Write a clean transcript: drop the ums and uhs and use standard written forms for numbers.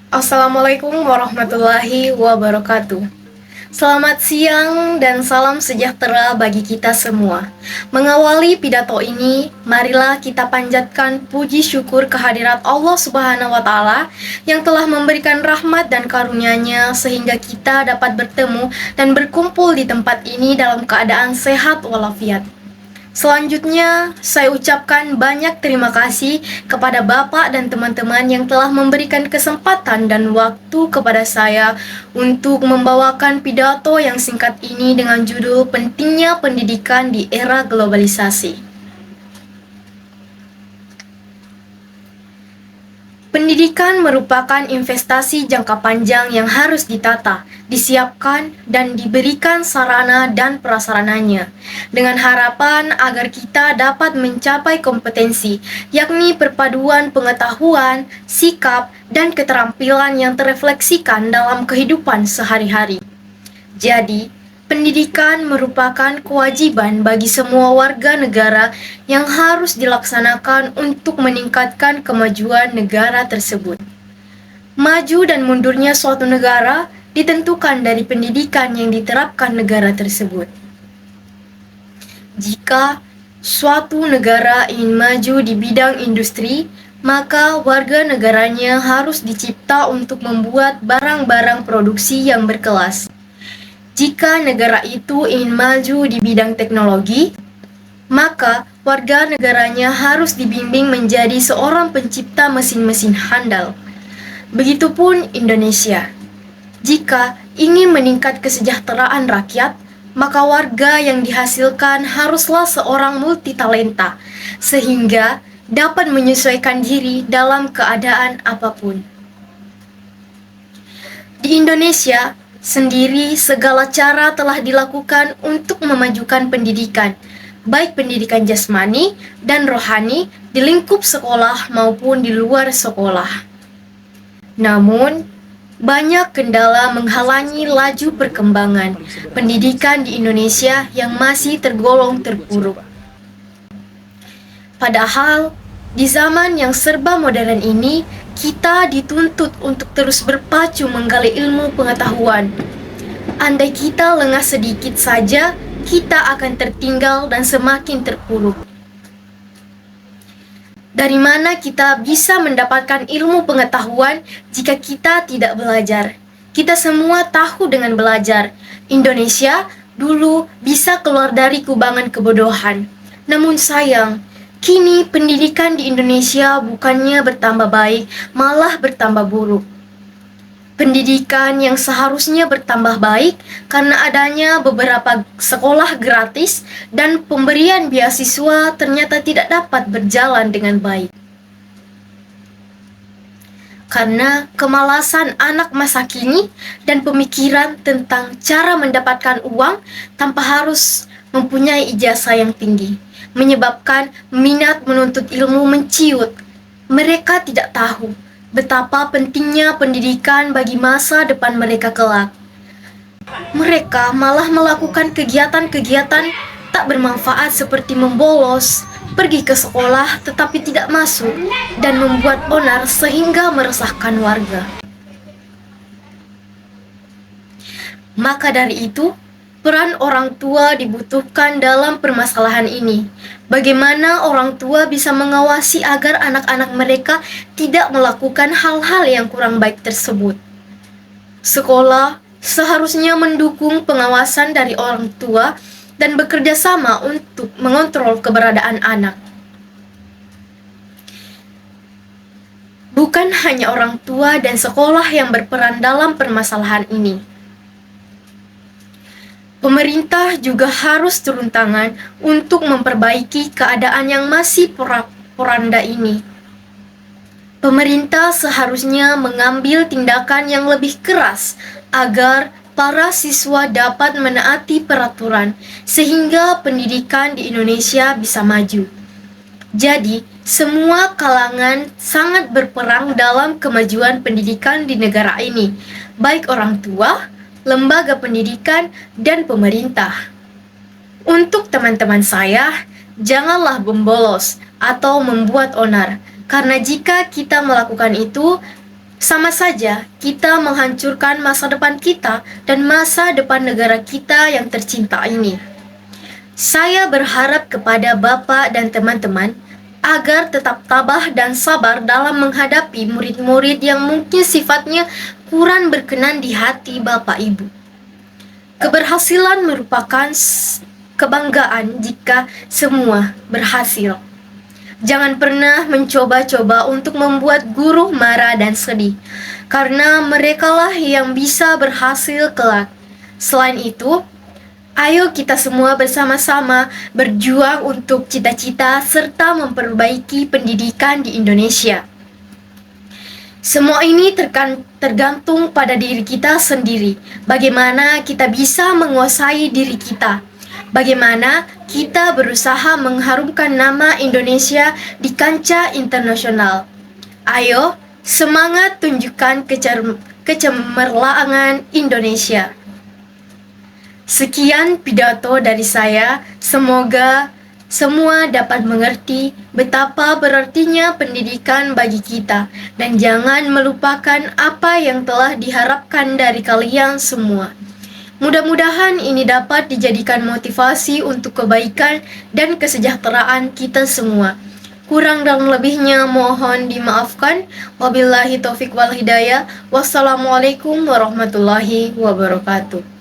Assalamualaikum warahmatullahi wabarakatuh. Selamat siang dan salam sejahtera bagi kita semua. Mengawali pidato ini, marilah kita panjatkan puji syukur kehadirat Allah Subhanahu wa Ta'ala yang telah memberikan rahmat dan karunia-Nya sehingga kita dapat bertemu dan berkumpul di tempat ini dalam keadaan sehat walafiat. Selanjutnya, saya ucapkan banyak terima kasih kepada Bapak dan teman-teman yang telah memberikan kesempatan dan waktu kepada saya untuk membawakan pidato yang singkat ini dengan judul Pentingnya Pendidikan di Era Globalisasi. Pendidikan merupakan investasi jangka panjang yang harus ditata, disiapkan, dan diberikan sarana dan prasarananya, dengan harapan agar kita dapat mencapai kompetensi, yakni perpaduan pengetahuan, sikap, dan keterampilan yang terefleksikan dalam kehidupan sehari-hari. Jadi, pendidikan merupakan kewajiban bagi semua warga negara yang harus dilaksanakan untuk meningkatkan kemajuan negara tersebut. Maju dan mundurnya suatu negara ditentukan dari pendidikan yang diterapkan negara tersebut. Jika suatu negara ingin maju di bidang industri, maka warga negaranya harus dicipta untuk membuat barang-barang produksi yang berkelas. Jika negara itu ingin maju di bidang teknologi, maka warga negaranya harus dibimbing menjadi seorang pencipta mesin-mesin handal. Begitupun Indonesia. Jika ingin meningkat kesejahteraan rakyat, maka warga yang dihasilkan haruslah seorang multitalenta, sehingga dapat menyesuaikan diri dalam keadaan apapun. Di Indonesia sendiri, segala cara telah dilakukan untuk memajukan pendidikan, baik pendidikan jasmani dan rohani di lingkup sekolah maupun di luar sekolah. Namun, banyak kendala menghalangi laju perkembangan pendidikan di Indonesia yang masih tergolong terpuruk. Padahal, di zaman yang serba modern ini, kita dituntut untuk terus berpacu menggali ilmu pengetahuan. Andai kita lengah sedikit saja, kita akan tertinggal dan semakin terpuruk. Dari mana kita bisa mendapatkan ilmu pengetahuan jika kita tidak belajar? Kita semua tahu dengan belajar, Indonesia dulu bisa keluar dari kubangan kebodohan. Namun sayang, kini pendidikan di Indonesia bukannya bertambah baik, malah bertambah buruk. Pendidikan yang seharusnya bertambah baik karena adanya beberapa sekolah gratis dan pemberian beasiswa ternyata tidak dapat berjalan dengan baik. Karena kemalasan anak masa kini dan pemikiran tentang cara mendapatkan uang tanpa harus mempunyai ijazah yang tinggi, menyebabkan minat menuntut ilmu menciut. Mereka tidak tahu betapa pentingnya pendidikan bagi masa depan mereka kelak. Mereka malah melakukan kegiatan-kegiatan tak bermanfaat seperti membolos, pergi ke sekolah tetapi tidak masuk, dan membuat onar sehingga meresahkan warga. Maka dari itu, peran orang tua dibutuhkan dalam permasalahan ini. Bagaimana orang tua bisa mengawasi agar anak-anak mereka tidak melakukan hal-hal yang kurang baik tersebut? Sekolah seharusnya mendukung pengawasan dari orang tua dan bekerja sama untuk mengontrol keberadaan anak. Bukan hanya orang tua dan sekolah yang berperan dalam permasalahan ini. Pemerintah juga harus turun tangan untuk memperbaiki keadaan yang masih porak-poranda ini. Pemerintah seharusnya mengambil tindakan yang lebih keras agar para siswa dapat menaati peraturan sehingga pendidikan di Indonesia bisa maju. Jadi, semua kalangan sangat berperan dalam kemajuan pendidikan di negara ini, baik orang tua, lembaga pendidikan, dan pemerintah. Untuk teman-teman saya, janganlah membolos atau membuat onar, karena jika kita melakukan itu, Sama saja kita menghancurkan masa depan kita dan masa depan negara kita yang tercinta ini. Saya berharap kepada Bapak dan teman-teman agar tetap tabah dan sabar dalam menghadapi murid-murid yang mungkin sifatnya kurang berkenan di hati Bapak Ibu. Keberhasilan merupakan kebanggaan jika semua berhasil. Jangan pernah mencoba-coba untuk membuat guru marah dan sedih, karena merekalah yang bisa berhasil kelak. Selain itu, ayo kita semua bersama-sama berjuang untuk cita-cita serta memperbaiki pendidikan di Indonesia. Semua ini tergantung pada diri kita sendiri. Bagaimana kita bisa menguasai diri kita. Bagaimana kita berusaha mengharumkan nama Indonesia di kancah internasional. Ayo, semangat tunjukkan kecemerlangan Indonesia. Sekian pidato dari saya, semoga semua dapat mengerti betapa berartinya pendidikan bagi kita dan jangan melupakan apa yang telah diharapkan dari kalian semua. Mudah-mudahan ini dapat dijadikan motivasi untuk kebaikan dan kesejahteraan kita semua. Kurang dan lebihnya mohon dimaafkan. Wabillahi taufik wal hidayah. Wassalamualaikum warahmatullahi wabarakatuh.